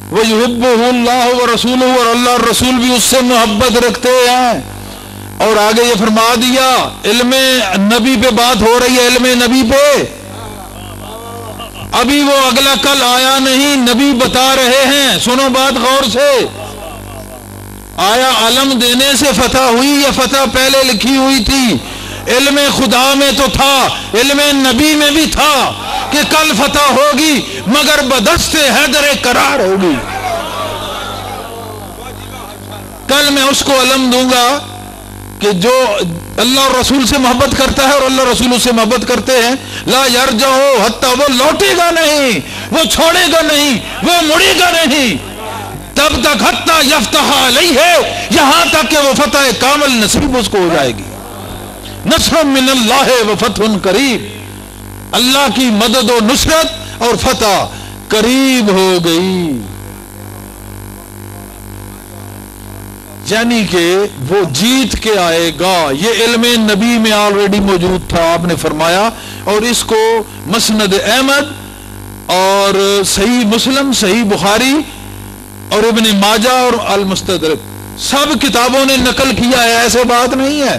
وَيُحِبُّهُ اللَّهُ وَرَسُولُهُ، اور اللہ اور رسول بھی اس سے محبت رکھتے ہیں۔ اور آگے یہ فرما دیا، علم نبی پہ بات ہو رہی ہے، علم نبی پہ، ابھی وہ اگلا کل آیا نہیں، نبی بتا رہے ہیں، سنو بات غور سے۔ آیا علم دینے سے فتح ہوئی یا فتح پہلے لکھی ہوئی تھی؟ علم خدا میں تو تھا، علم نبی میں بھی تھا کہ کل فتح ہوگی مگر بدست حیدر قرار ہوگی، کل میں اس کو علم دوں گا کہ جو اللہ اور رسول سے محبت کرتا ہے اور اللہ رسول اس سے محبت کرتے ہیں، لا یرجع حتی، وہ لوٹے گا نہیں، وہ چھوڑے گا نہیں، وہ مڑے گا نہیں تب تک، حتی یفتح علیہ، یہاں تک کہ وہ فتح کامل نصیب اس کو ہو جائے گی۔ نصر من اللہ و فتح قریب، اللہ کی مدد و نصرت اور فتح قریب ہو گئی، یعنی کہ وہ جیت کے آئے گا۔ یہ علم نبی میں آلریڈی موجود تھا، آپ نے فرمایا، اور اس کو مسند احمد اور صحیح مسلم، صحیح بخاری اور ابن ماجہ اور المستدرک سب کتابوں نے نقل کیا ہے، ایسے بات نہیں ہے۔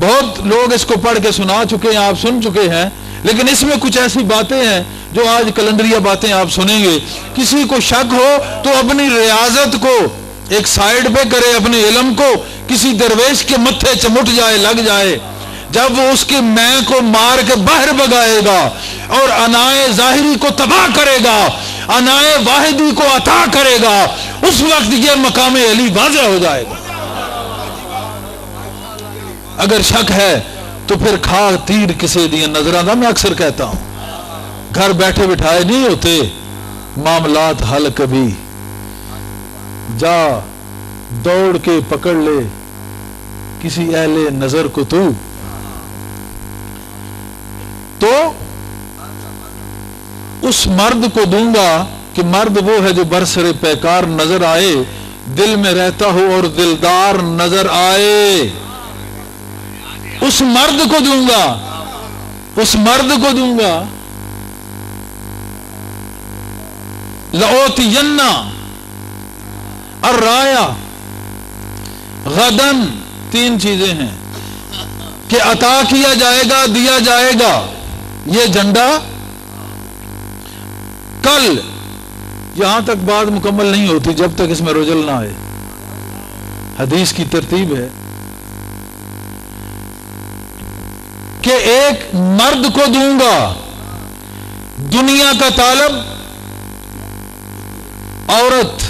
بہت لوگ اس کو پڑھ کے سنا چکے ہیں، آپ سن چکے ہیں، لیکن اس میں کچھ ایسی باتیں ہیں جو آج کلندریہ باتیں آپ سنیں گے۔ کسی کو شک ہو تو اپنی ریاضت کو ایک سائیڈ پہ کرے، اپنے علم کو کسی درویش کے متھے چمٹ جائے، لگ جائے، جب وہ اس کے میں کو مار کے باہر بگائے گا اور انائے ظاہری کو تباہ کرے گا، انائے واحدی کو عطا کرے گا، اس وقت یہ مقام علی واضح ہو جائے گا۔ اگر شک ہے تو پھر کھا تیر کسے دیا نظران دا، میں اکثر کہتا ہوں گھر بیٹھے بٹھائے نہیں ہوتے معاملات حل، کبھی جا دوڑ کے پکڑ لے کسی اہل نظر کو تو اس مرد کو دوں گا کہ مرد وہ ہے جو برسر پیکار نظر آئے، دل میں رہتا ہو اور دلدار نظر آئے، اس مرد کو دوں گا، اس مرد کو دوں گا۔ لَأُوتِيَنَّ الرَّایَ غَدًا، تین چیزیں ہیں کہ عطا کیا جائے گا، دیا جائے گا یہ جھنڈا کل۔ یہاں تک بات مکمل نہیں ہوتی جب تک اس میں رجل نہ آئے، حدیث کی ترتیب ہے کہ ایک مرد کو دوں گا دنیا کا طالب عورت،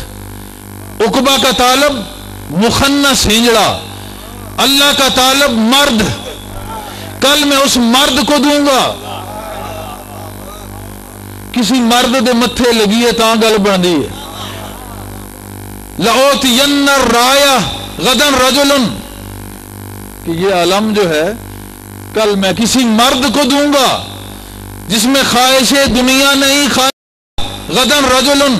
عقبہ کا طالب مخنث ہنجڑا، اللہ کا طالب مرد، کل میں اس مرد کو دوں گا۔ کسی مرد دے متھے لگی ہے تاں گل بندی ہے۔ لَأُوتِيَنَّ الرَّایَ غَدًا رَجُلٌ، کہ یہ علم جو ہے کل میں کسی مرد کو دوں گا جس میں خواہش دنیا نہیں، غَدًا رَجُلٌ،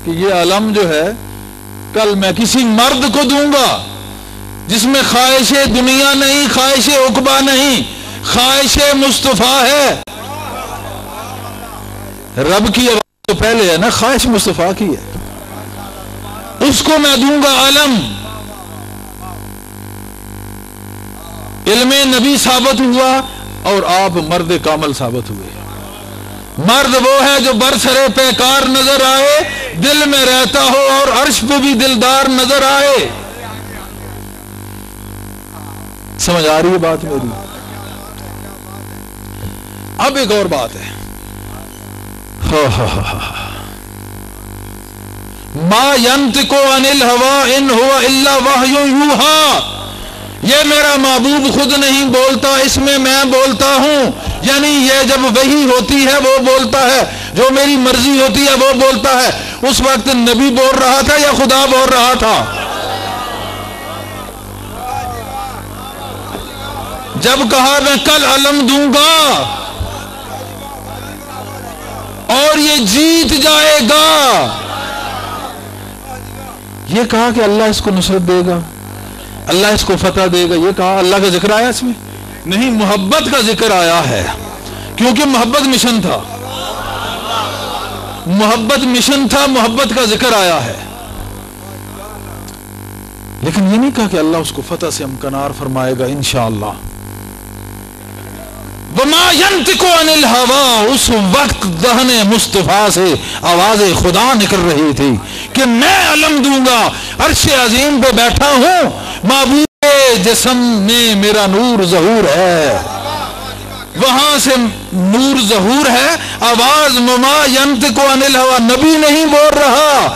کہ یہ علم جو ہے کل میں کسی مرد کو دوں گا جس میں خواہش دنیا نہیں، خواہش عقبہ نہیں، خواہش مصطفیٰ ہے۔ رب کی آواز تو پہلے ہے نا، خواہش مصطفیٰ کی ہے، اس کو میں دوں گا علم۔ علم نبی ثابت ہوا اور آپ مرد کامل ثابت ہوئے۔ مرد وہ ہے جو برسر پیکار نظر آئے، دل میں رہتا ہو اور عرش پہ بھی دلدار نظر آئے۔ سمجھ آ رہی ہے بات میری؟ اب ایک اور بات ہے، ما ینطق عن الہوی ان ہوا الا وحی یوحی، یہ میرا محبوب خود نہیں بولتا، اس میں میں بولتا ہوں، یعنی یہ جب وحی ہوتی ہے وہ بولتا ہے، جو میری مرضی ہوتی ہے وہ بولتا ہے۔ اس وقت نبی بول رہا تھا یا خدا بول رہا تھا؟ جب کہا میں کل علم دوں گا اور یہ جیت جائے گا، یہ کہا کہ اللہ اس کو نصرت دے گا، اللہ اس کو فتح دے گا، یہ کہا؟ اللہ کا ذکر آیا اس میں نہیں، محبت کا ذکر آیا ہے، کیونکہ محبت مشن تھا، محبت مشن تھا، محبت کا ذکر آیا ہے۔ لیکن یہ نہیں کہا کہ اللہ اس کو فتح سے امکنار فرمائے گا انشاءاللہ۔ وما ينطق عن الهوى، اس وقت دہن مصطفیٰ سے آواز خدا نکل رہی تھی کہ میں علم دوں گا، عرش عظیم پہ بیٹھا ہوں، محبوب جسم میں میرا نور ظہور ہے، وہاں سے نور ظہور ہے، آواز وما ينطق عن الهوى، نبی نہیں بول رہا،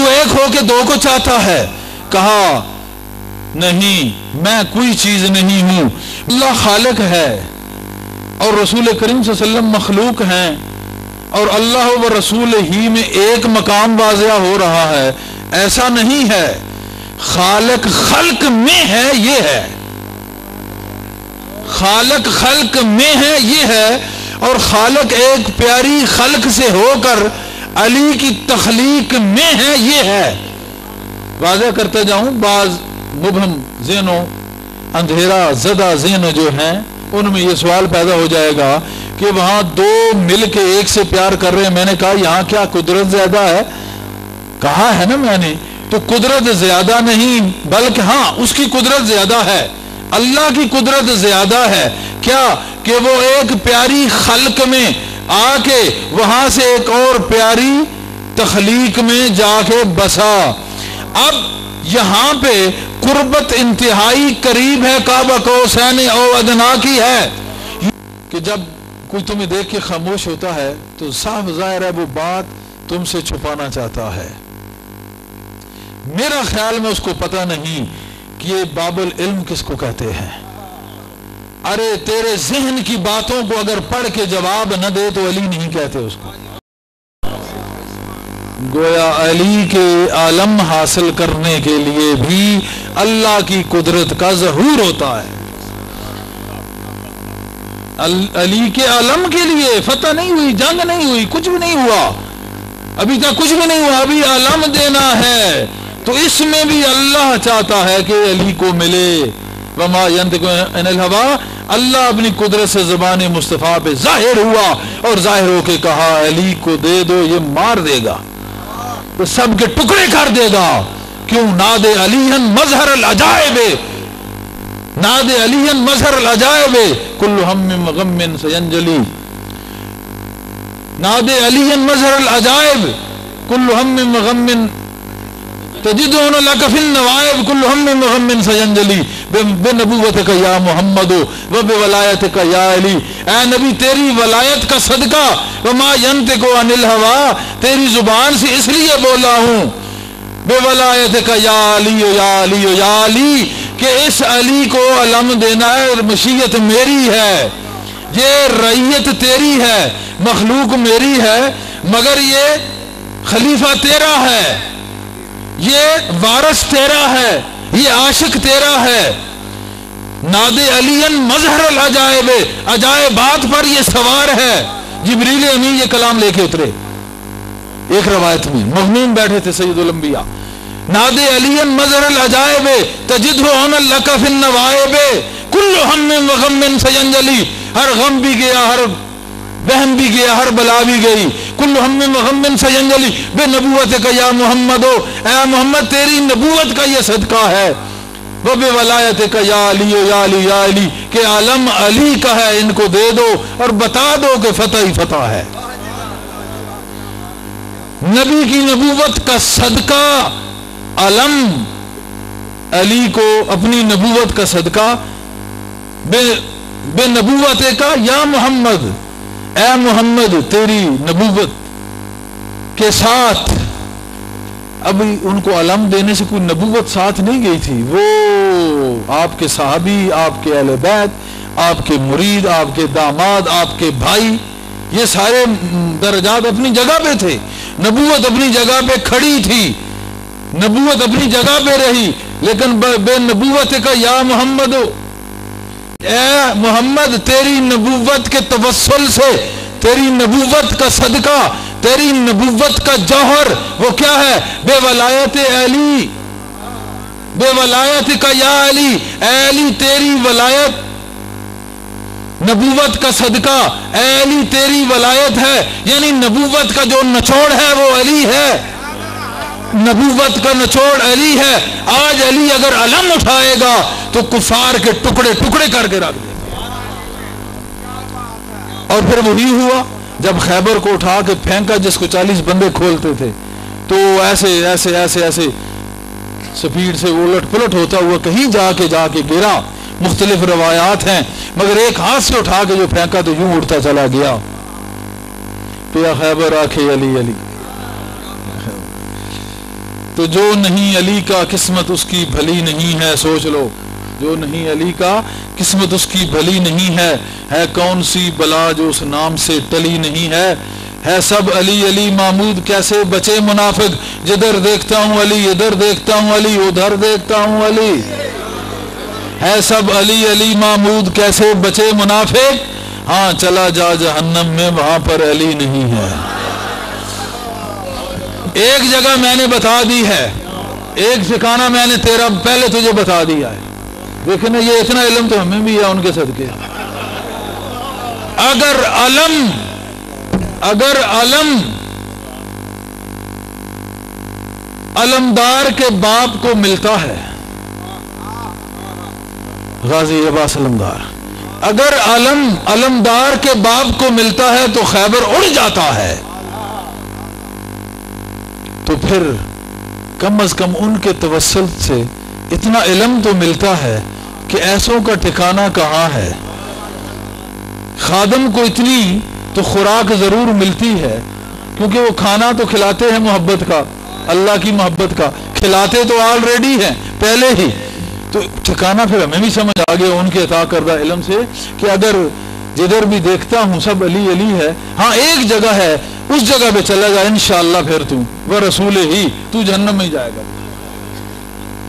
تو ایک ہو کے دو کو چاہتا ہے؟ کہا نہیں، میں کوئی چیز نہیں ہوں، اللہ خالق ہے اور رسول کریم صلی اللہ علیہ وسلم مخلوق ہیں، اور اللہ و رسول ہی میں ایک مقام واضح ہو رہا ہے۔ ایسا نہیں ہے، خالق خلق میں ہے، یہ ہے خالق خلق میں ہے، یہ ہے، اور خالق ایک پیاری خلق سے ہو کر علی کی تخلیق میں ہے، یہ ہے۔ واضح کرتا جاؤں، بعض مبہم ذہنوں، اندھیرا زدہ ذہن جو ہیں، ان میں یہ سوال پیدا ہو جائے گا کہ وہاں دو مل کے ایک سے پیار کر رہے ہیں۔ میں نے کہا یہاں کیا قدرت زیادہ ہے؟ کہا ہے نا میں نے، تو قدرت زیادہ نہیں بلکہ ہاں اس کی قدرت زیادہ ہے، اللہ کی قدرت زیادہ ہے۔ کیا کہ وہ ایک پیاری خلق میں آ کے وہاں سے ایک اور پیاری تخلیق میں جا کے بسا۔ اب یہاں پہ قربت انتہائی قریب ہے، کعبہ قوسین او ادنا کی ہے، کہ جب کوئی تمہیں دیکھ کے خاموش ہوتا ہے تو صاف ظاہر ہے وہ بات تم سے چھپانا چاہتا ہے۔ میرا خیال میں اس کو پتہ نہیں کہ یہ باب العلم کس کو کہتے ہیں۔ ارے تیرے ذہن کی باتوں کو اگر پڑھ کے جواب نہ دے تو علی نہیں کہتے اس کو۔ گویا علی کے عالم حاصل کرنے کے لیے بھی اللہ کی قدرت کا ظہور ہوتا ہے۔ علی کے عالم کے لیے فتح نہیں ہوئی، جنگ نہیں ہوئی، کچھ بھی نہیں ہوا، ابھی تک کچھ بھی نہیں ہوا، ابھی عالم دینا ہے، تو اس میں بھی اللہ چاہتا ہے کہ علی کو ملے۔ وما ينطق عن الهوى، اللہ اپنی قدرت سے زبان مصطفیٰ پہ ظاہر ہوا اور ظاہر ہو کے کہا علی کو دے دو، یہ مار دے گا، تو سب کے ٹکڑے کر دے گا۔ کیوں؟ ناد علیًا مظہر العجائب، ناد علیًا مظہر العجائب، کل ہم غم سینجلی، ناد علیًا مظہر العجائب، کل ہم غم تجدون لک فی النوائب، کل ہم غم سینجلی، بنبوتک یا محمد و بولایتک یا علی۔ اے نبی تیری ولایت کا صدقہ، وما ینطق عن الہوی، تیری زبان سے اس لیے بولا ہوں، بولایتک یا علی یا علی یا علی، کہ اس علی کو علم دینا ہے، اور مشیت میری ہے، یہ رعیت تیری ہے، مخلوق میری ہے، مگر یہ خلیفہ تیرا ہے، یہ وارث تیرا ہے، یہ عاشق تیرا ہے۔ ناد علیًا مظہر العجائب، عجائبات پر یہ سوار ہے۔ جبریل امین یہ کلام لے کے اترے، ایک روایت میں مغموم بیٹھے تھے سید الانبیاء۔ ناد علیًا مظہر العجائب، تجدہ عن لک فی النوائب، کل ہم و غم سینجلی، ہر غم بھی گیا، ہر بہن بھی گیا، ہر بلا بھی گئی، کل ہم و غم سینجلی، بے نبوتک یا محمد، اے محمد تیری نبوت کا یہ صدقہ ہے، وہ بے ولایتک یا علی یا علی یا علی، کہ عالم علی کا ہے، ان کو دے دو اور بتا دو کہ فتح ہی فتح ہے۔ نبی کی نبوت کا صدقہ، علم علی کو اپنی نبوت کا صدقہ، بے نبوت کا یا محمد، اے محمد تیری نبوت کے ساتھ، اب ان کو علم دینے سے کوئی نبوت ساتھ نہیں گئی تھی، وہ آپ کے صحابی، آپ کے اہل بیت، آپ کے مرید، آپ کے داماد، آپ کے بھائی، یہ سارے درجات اپنی جگہ پہ تھے، نبوت اپنی جگہ پہ کھڑی تھی، نبوت اپنی جگہ پہ رہی، لیکن بے نبوت کا یا محمد، اے محمد تیری نبوت کے توسل سے، تیری نبوت کا صدقہ، تیری نبوت کا جوہر وہ کیا ہے؟ بے ولایت علی، بے ولایت کا یا علی، اے علی تیری ولایت، نبوت کا صدقہ، اے علی تیری ولایت ہے، یعنی نبوت کا جو نچوڑ ہے وہ علی ہے، نبوت کا نچوڑ علی ہے۔ آج علی اگر علم اٹھائے گا تو کفار کے ٹکڑے ٹکڑے کر کے رکھ دے گا۔ اور پھر وہی ہوا جب خیبر کو اٹھا کے پھینکا، جس کو 40 بندے کھولتے تھے، تو ایسے ایسے ایسے ایسے سپیڈ سے الٹ پلٹ ہوتا ہوا کہیں جا کے گرا۔ مختلف روایات ہیں، مگر ایک ہاتھ سے اٹھا کے جو پھینکا تو یوں اڑتا چلا گیا۔ پیا خیبر آکھے علی علی، تو جو نہیں علی کا قسمت اس کی بھلی نہیں ہے. سوچ لو, جو نہیں علی کا قسمت اس کی بھلی نہیں ہے کون سی بلا جو اس نام سے ٹلی نہیں ہے سب علی علی محمود کیسے بچے منافق, جدھر دیکھتا ہوں علی ادھر دیکھتا ہوں علی ادھر دیکھتا ہوں علی, ہے سب علی علی محمود کیسے بچے منافق, ہاں چلا جا جہنم میں وہاں پر علی نہیں ہے. ایک جگہ میں نے بتا دی ہے, ایک ٹھکانہ میں نے تیرا پہلے تجھے بتا دیا ہے. دیکھیں نا, یہ اتنا علم تو ہمیں بھی ہے ان کے صدقے. اگر علم علمدار کے باپ کو ملتا ہے, غازی عباس علمدار, اگر علمدار کے باپ کو ملتا ہے تو خیبر اڑ جاتا ہے, تو پھر کم از کم ان کے توسل سے اتنا علم تو ملتا ہے کہ ایسوں کا ٹھکانہ کہاں ہے. خادم کو اتنی تو خوراک ضرور ملتی ہے, کیونکہ وہ کھانا تو کھلاتے ہیں محبت کا, اللہ کی محبت کا کھلاتے تو آلریڈی ہیں پہلے ہی. تو ٹھکانہ پھر ہمیں بھی سمجھ آ گیا ان کے عطا کردہ علم سے کہ اگر جدھر بھی دیکھتا ہوں سب علی علی ہے, ہاں ایک جگہ ہے اس جگہ پہ چلا جا انشاءاللہ, پھر تو وہ رسول ہی تو جہنم میں جائے گا.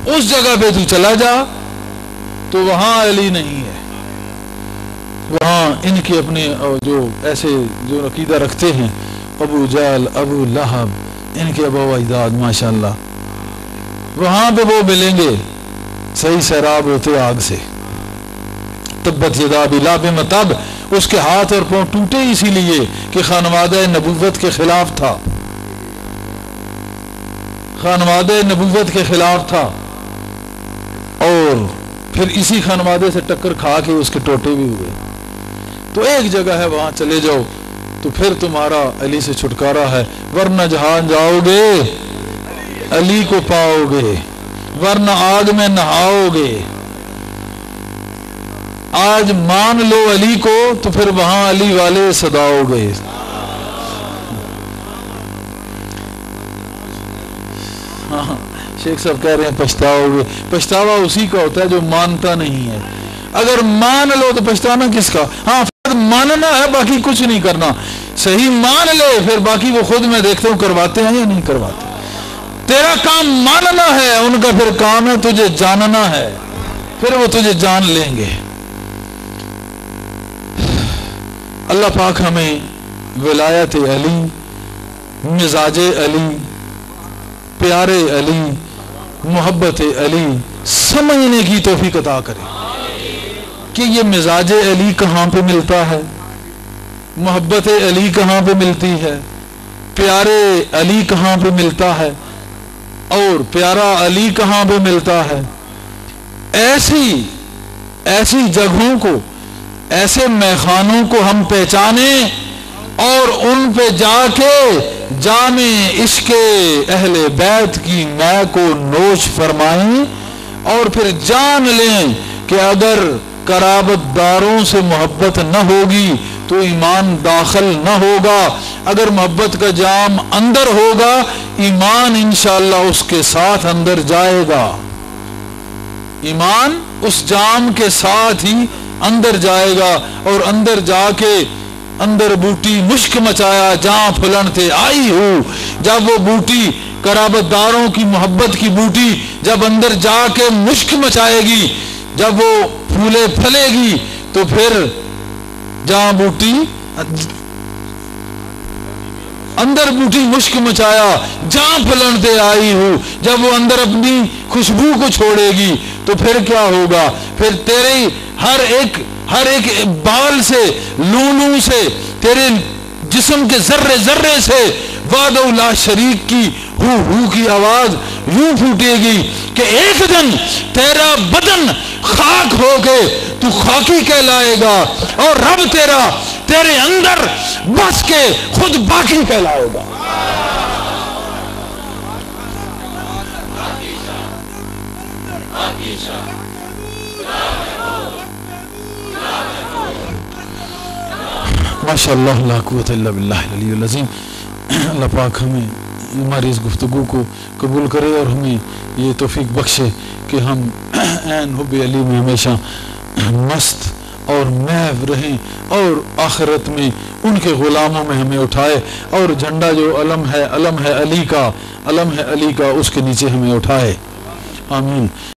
اس جگہ پہ تو چلا جا تو وہاں علی نہیں ہے, وہاں ان کے اپنے جو ایسے جو عقیدہ رکھتے ہیں ابو جہل ابو لہب, ان کے ابا و اجداد ماشاءاللہ, وہاں پہ وہ ملیں گے صحیح سیراب ہوتے آگ سے. تبت یدا ابی لہب متب, اس کے ہاتھ اور پاؤں ٹوٹے اسی لیے کہ خانوادہ نبوت کے خلاف تھا, خانوادہ نبوت کے خلاف تھا, اور پھر اسی خانوادے سے ٹکر کھا کے اس کے ٹوٹے بھی ہوئے. تو ایک جگہ ہے وہاں چلے جاؤ تو پھر تمہارا علی سے چھٹکارا ہے, ورنہ جہاں جاؤ گے علی کو پاؤ گے, ورنہ آگ میں نہاؤ گے. آج مان لو علی کو تو پھر وہاں علی والے صداؤ گے. ہاں شیخ صاحب کہہ رہے ہیں پچھتاؤ گے, پچھتاوا اسی کا ہوتا ہے جو مانتا نہیں ہے. اگر مان لو تو پچھتانا کس کا, ہاں ماننا ہے باقی کچھ نہیں کرنا. صحیح مان لے پھر باقی وہ خود میں دیکھتا ہوں کرواتے ہیں یا نہیں کرواتے. تیرا کام ماننا ہے, ان کا پھر کام ہے تجھے جاننا ہے, پھر وہ تجھے جان لیں گے. اللہ پاک ہمیں ولایت علی, مزاج علی, پیارے علی, محبت علی سمجھنے کی توفیق عطا کرے کہ یہ مزاج علی کہاں پہ ملتا ہے, محبت علی کہاں پہ ملتی ہے, پیارے علی کہاں پہ ملتا ہے, اور پیارا علی کہاں پہ ملتا ہے. ایسی جگہوں کو, ایسے میخانوں کو ہم پہچانیں اور ان پہ جا کے جامِ عشق اہل بیت کی مے کو نوش فرمائیں, اور پھر جان لیں کہ اگر قرابت داروں سے محبت نہ ہوگی تو ایمان داخل نہ ہوگا. اگر محبت کا جام اندر ہوگا ایمان انشاءاللہ اس کے ساتھ اندر جائے گا, ایمان اس جام کے ساتھ ہی اندر جائے گا. اور اندر جا کے اندر بوٹی مشک مچایا جہاں پھلن تھے آئی ہو, جب وہ بوٹی قرابت داروں کی محبت کی بوٹی جب اندر جا کے مشک مچائے گی, جب وہ پھولے پھلے گی تو پھر جہاں بوٹی اندر بوٹی مشک مچایا جہاں پھلن تے آئی ہو, جب وہ اندر اپنی خوشبو کو چھوڑے گی تو پھر کیا ہوگا, پھر تیرے ہر ایک بال سے, لولو سے, تیرے جسم کے ذرے ذرے سے وحدہ لا شریک کی ہو کی آواز یوں پھوٹے گی کہ ایک دن تیرا بدن خاک ہو کے تو خاکی کہلائے گا, اور رب تیرے اندر بس کے خود باقی کہلائے گا. ماشاء اللہ لا قوت الا باللہ العلی العظیم. اللہ پاک ہمیں ہماری اس گفتگو کو قبول کرے اور ہمیں یہ توفیق بخشے کہ ہم عین حب علی میں ہمیشہ مست اور محو رہیں اور آخرت میں ان کے غلاموں میں ہمیں اٹھائے اور جھنڈا جو علم ہے علی کا اس کے نیچے ہمیں اٹھائے. آمین.